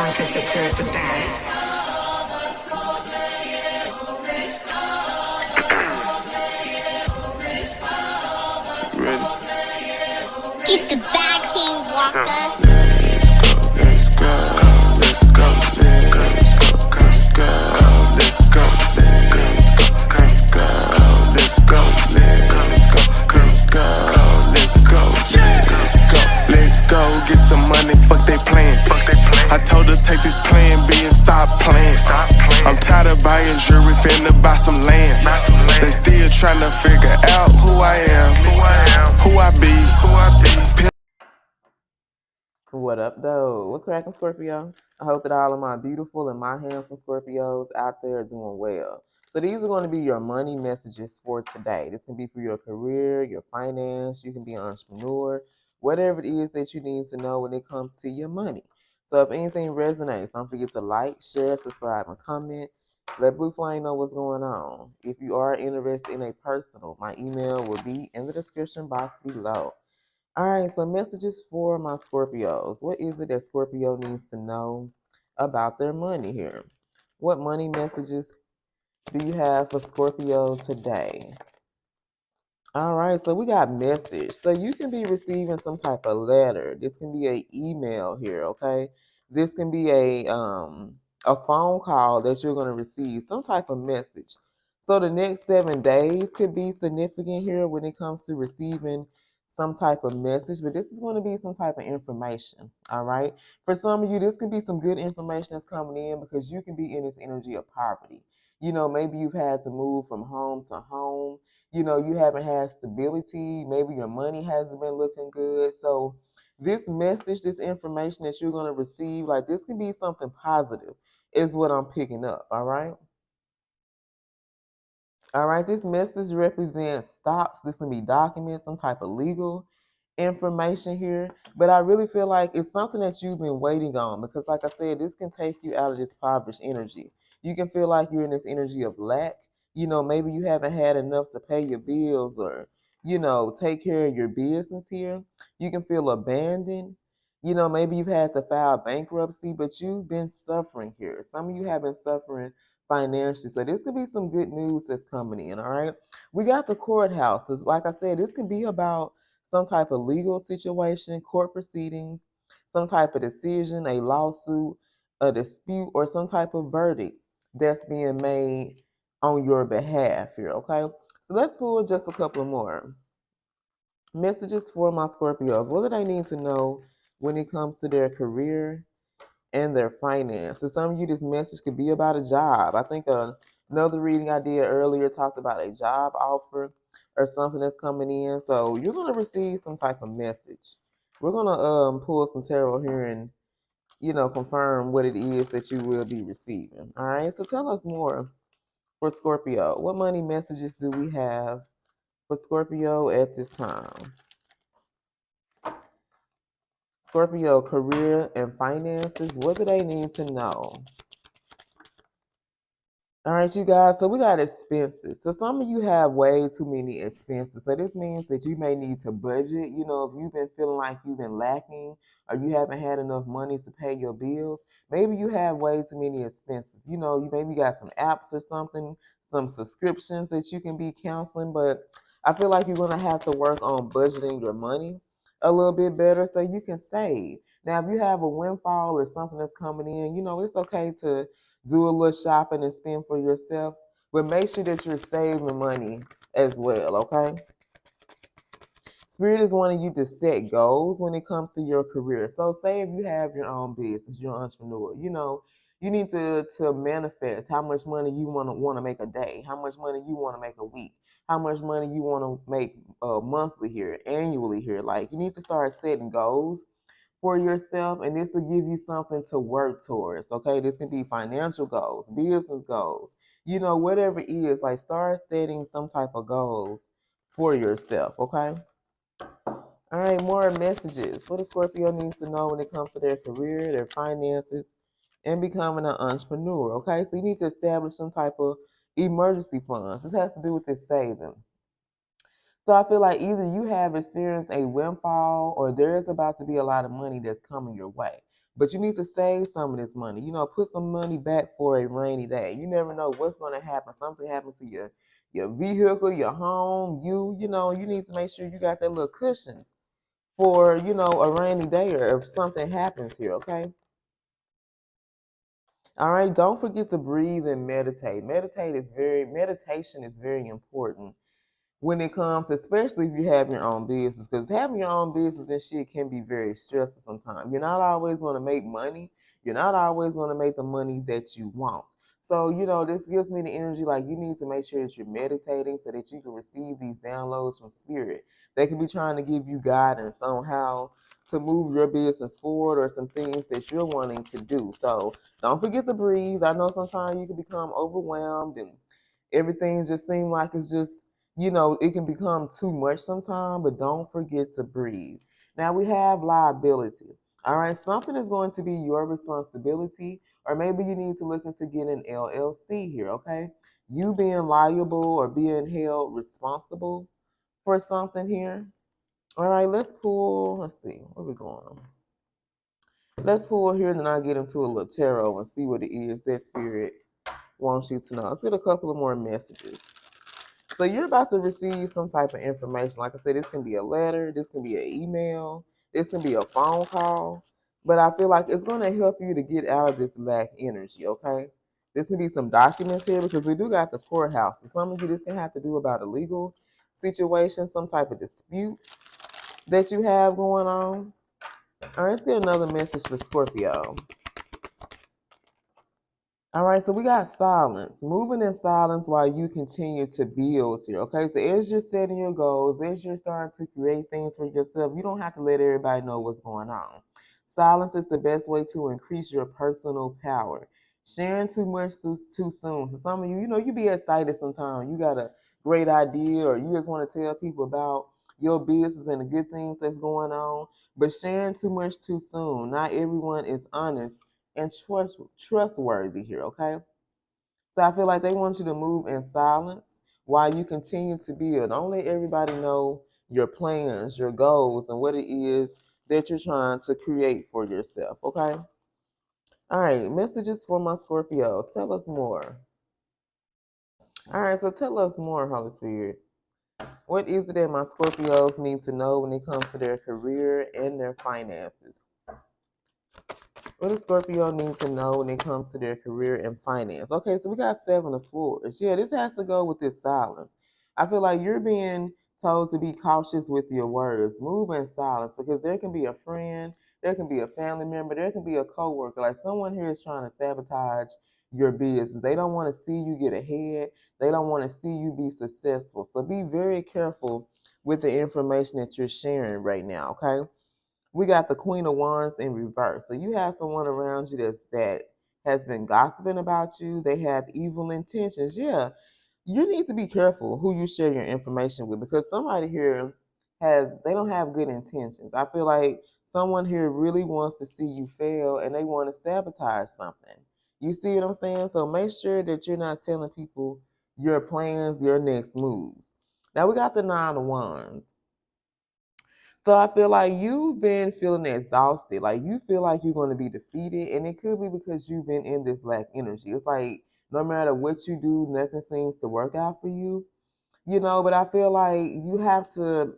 one can secure the bag. Get the bag, King Walker. Let's go, let's go, let's go, let's go, let's go, let's go, let's go, let's go, let's go, let's go, let's go, let's go, get some money, fuck they plan. I told her take this plan B and stop playing. I'm tired of buying jewelry, finna buy some land. They still tryna figure out who I am, who I be. What up, though? What's cracking, Scorpio? I hope that all of my beautiful and my handsome Scorpios out there are doing well. So these are going to be your money messages for today. This can be for your career, your finance. You can be an entrepreneur, whatever it is that you need to know when it comes to your money. So if anything resonates, don't forget to like, share, subscribe, and comment. Let Blue Flame know what's going on. If you are interested in a personal, my email will be in the description box below. All right, so messages for my Scorpios. What is it that Scorpio needs to know about their money here? What money messages do you have for Scorpio today? All right, so we got message. So you can be receiving some type of letter. This can be an email here, okay? This can be a phone call that you're going to receive, some type of message. So the next 7 days could be significant here when it comes to receiving some type of message, but this is going to be some type of information, all right? For some of you, this could be some good information that's coming in because you can be in this energy of poverty. You know, maybe you've had to move from home to home. You know, you haven't had stability. Maybe your money hasn't been looking good. So this message, this information that you're going to receive, like this can be something positive is what I'm picking up. All right. All right. This message represents stocks. This can be documents, some type of legal information here. But I really feel like it's something that you've been waiting on because, like I said, this can take you out of this impoverished energy. You can feel like you're in this energy of lack. You know, maybe you haven't had enough to pay your bills or, you know, take care of your business here. You can feel abandoned. You know, maybe you've had to file bankruptcy, but you've been suffering here. Some of you have been suffering financially. So this could be some good news that's coming in, all right? We got the courthouses. Like I said, this can be about some type of legal situation, court proceedings, some type of decision, a lawsuit, a dispute, or some type of verdict that's being made on your behalf here, okay? So let's pull just a couple more messages for my Scorpios. What do they need to know when it comes to their career and their finance? So some of you, this message could be about a job. I think another reading I did earlier talked about a job offer or something that's coming in. So you're gonna receive some type of message. We're gonna pull some tarot here and confirm what it is that you will be receiving. All right. So tell us more for Scorpio. What money messages do we have for Scorpio at this time? Scorpio career and finances. What do they need to know? All right, you guys. So we got expenses. So some of you have way too many expenses. So this means that you may need to budget. You know, if you've been feeling like you've been lacking or you haven't had enough money to pay your bills, maybe you have way too many expenses. You know, you maybe got some apps or something, some subscriptions that you can be counseling. But I feel like you're gonna have to work on budgeting your money a little bit better so you can save. Now, if you have a windfall or something that's coming in, you know, it's okay to do a little shopping and spend for yourself, but make sure that you're saving money as well, okay? Spirit is wanting you to set goals when it comes to your career. So say if you have your own business, you're an entrepreneur, you know, you need to manifest how much money you want to make a day, how much money you want to make a week, how much money you want to make monthly here, annually here. Like you need to start setting goals for yourself, and this will give you something to work towards. Okay, this can be financial goals, business goals, you know, whatever it is. Like start setting some type of goals for yourself. Okay. All right, more messages. What a Scorpio needs to know when it comes to their career, their finances, and becoming an entrepreneur. Okay, so you need to establish some type of emergency funds. This has to do with this saving. So I feel like either you have experienced a windfall or there's about to be a lot of money that's coming your way. but you need to save some of this money. Put some money back for a rainy day. You never know what's going to happen. Something happens to your vehicle, your home, you need to make sure you got that little cushion for, a rainy day or if something happens here, okay? All right, don't forget to breathe and meditate. Meditation is very important when it comes, especially if you have your own business, because having your own business and shit can be very stressful sometimes. You're not always going to make money. You're not always going to make the money that you want. So, this gives me the energy like you need to make sure that you're meditating so that you can receive these downloads from spirit. They can be trying to give you guidance on how to move your business forward or some things that you're wanting to do. So don't forget to breathe. I know sometimes you can become overwhelmed and everything just seems like it's just it can become too much sometimes, but don't forget to breathe. Now we have liability. All right, something is going to be your responsibility, or maybe you need to look into getting an LLC here, okay? You being liable or being held responsible for something here. All right, let's see, where we going? Let's pull here and then I'll get into a little tarot and see what it is that spirit wants you to know. Let's get a couple of more messages. So you're about to receive some type of information. Like I said, this can be a letter, this can be an email, this can be a phone call. But I feel like it's going to help you to get out of this lack energy, okay? This can be some documents here because we do got the courthouse. So some of you, this can have to do about a legal situation, some type of dispute that you have going on. All right, let's get another message for Scorpio. All right, so we got silence. Moving in silence while you continue to build here. Okay, so as you're setting your goals, as you're starting to create things for yourself, you don't have to let everybody know what's going on. Silence is the best way to increase your personal power. Sharing too much too soon. So some of you, you be excited sometimes. You got a great idea or you just want to tell people about your business and the good things that's going on. But sharing too much too soon. Not everyone is honest and trustworthy here, okay? So I feel like they want you to move in silence while you continue to build. Don't let everybody know your plans, your goals, and what it is that you're trying to create for yourself, okay? All right, messages for my Scorpios. Tell us more. All right, so tell us more, Holy Spirit. What is it that my Scorpios need to know when it comes to their career and their finances? What does Scorpio need to know when it comes to their career and finance? Okay, so we got Seven of Swords. Yeah, this has to go with this silence. I feel like you're being told to be cautious with your words. Move in silence because there can be a friend, there can be a family member, there can be a coworker. Like someone here is trying to sabotage your business. They don't want to see you get ahead. They don't want to see you be successful. So be very careful with the information that you're sharing right now, okay? We got the Queen of Wands in reverse. So you have someone around you that has been gossiping about you. They have evil intentions. Yeah, you need to be careful who you share your information with because somebody here they don't have good intentions. I feel like someone here really wants to see you fail and they want to sabotage something. You see what I'm saying? So make sure that you're not telling people your plans, your next moves. Now we got the Nine of Wands. So I feel like you've been feeling exhausted. Like you feel like you're going to be defeated. And it could be because you've been in this lack energy. It's like no matter what you do, nothing seems to work out for you. But I feel like you have to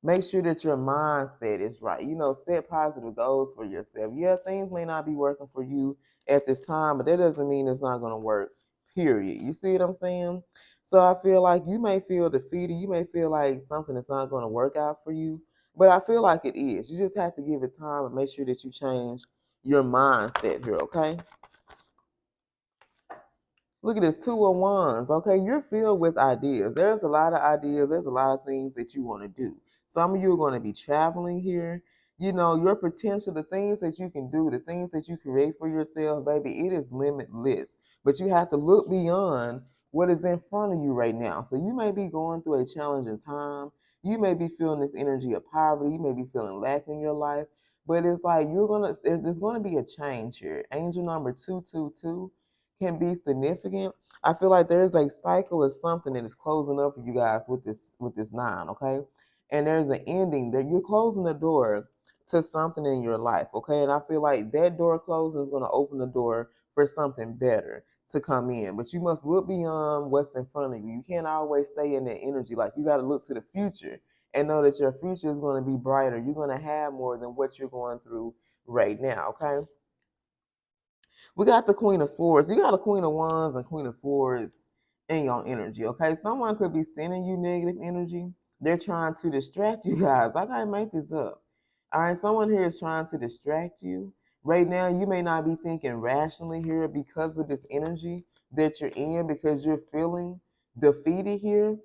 make sure that your mindset is right. Set positive goals for yourself. Yeah, things may not be working for you at this time, but that doesn't mean it's not going to work, period. You see what I'm saying? So I feel like you may feel defeated. You may feel like something is not going to work out for you, but I feel like it is. You just have to give it time and make sure that you change your mindset here, okay? Look at this, Two of Wands. Okay, you're filled with ideas. There's a lot of ideas. There's a lot of things that you want to do. Some of you are going to be traveling here. Your potential, the things that you can do, the things that you create for yourself, baby, it is limitless. But you have to look beyond what is in front of you right now. So you may be going through a challenging time. You may be feeling this energy of poverty. You may be feeling lack in your life. But it's like there's gonna be a change here. Angel number 222 can be significant. I feel like there's a cycle or something that is closing up for you guys with this nine, okay? And there's an ending that you're closing the door to something in your life, okay? And I feel like that door closing is going to open the door for something better to come in. But you must look beyond what's in front of you. You can't always stay in that energy. Like, you got to look to the future and know that your future is going to be brighter. You're going to have more than what you're going through right now, okay? We got the Queen of Swords. You got a Queen of Wands and Queen of Swords in your energy, okay? Someone could be sending you negative energy. They're trying to distract you guys. I gotta make this up. All right, someone here is trying to distract you. Right now, you may not be thinking rationally here because of this energy that you're in, because you're feeling defeated here.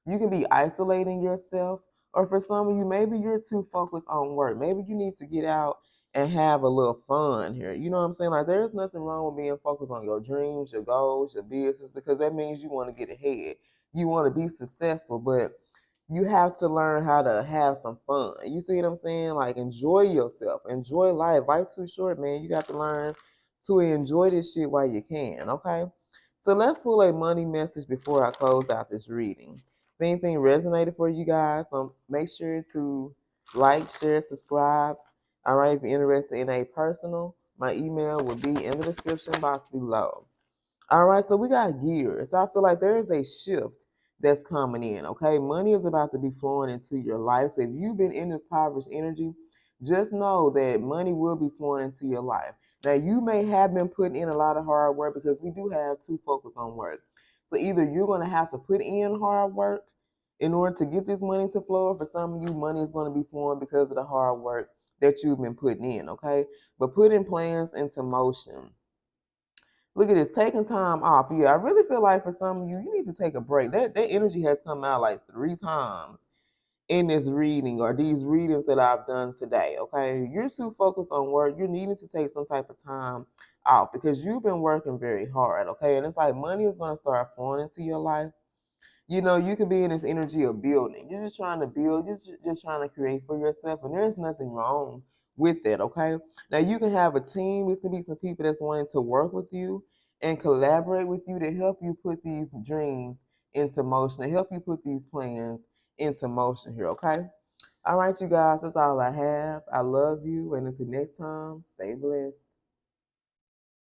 You can be isolating yourself, or for some of you, maybe you're too focused on work. Maybe you need to get out and have a little fun here. You know what I'm saying? Like, there's nothing wrong with being focused on your dreams, your goals, your business, because that means you want to get ahead. You want to be successful, but you have to learn how to have some fun. You see what I'm saying? Like, enjoy yourself, enjoy life. Life too short, man. You got to learn to enjoy this shit while you can, okay? So let's pull a money message before I close out this reading. If anything resonated for you guys, make sure to like, share, subscribe. All right, if you're interested in a personal, my email will be in the description box below. All right, so we got gears. I feel like there is a shift that's coming in, okay? Money is about to be flowing into your life. So if you've been in this impoverished energy, just know that money will be flowing into your life. Now, you may have been putting in a lot of hard work, because we do have to focus on work. So either you're going to have to put in hard work in order to get this money to flow, or for some of you, money is going to be flowing because of the hard work that you've been putting in, okay? But putting plans into motion. Look at this, taking time off. Yeah, I really feel like for some of you, you need to take a break. That energy has come out like 3 times in this reading, or these readings that I've done today, okay? You're too focused on work. You're needing to take some type of time out because you've been working very hard, okay? And it's like money is going to start flowing into your life. You know, you could be in this energy of building. You're just trying to build, just trying to create for yourself, and there's nothing wrong with it, okay? Now, you can have a team. This can be some people that's wanting to work with you and collaborate with you to help you put these dreams into motion, to help you put these plans into motion here, okay? All right, you guys, that's all I have. I love you, and until next time, stay blessed.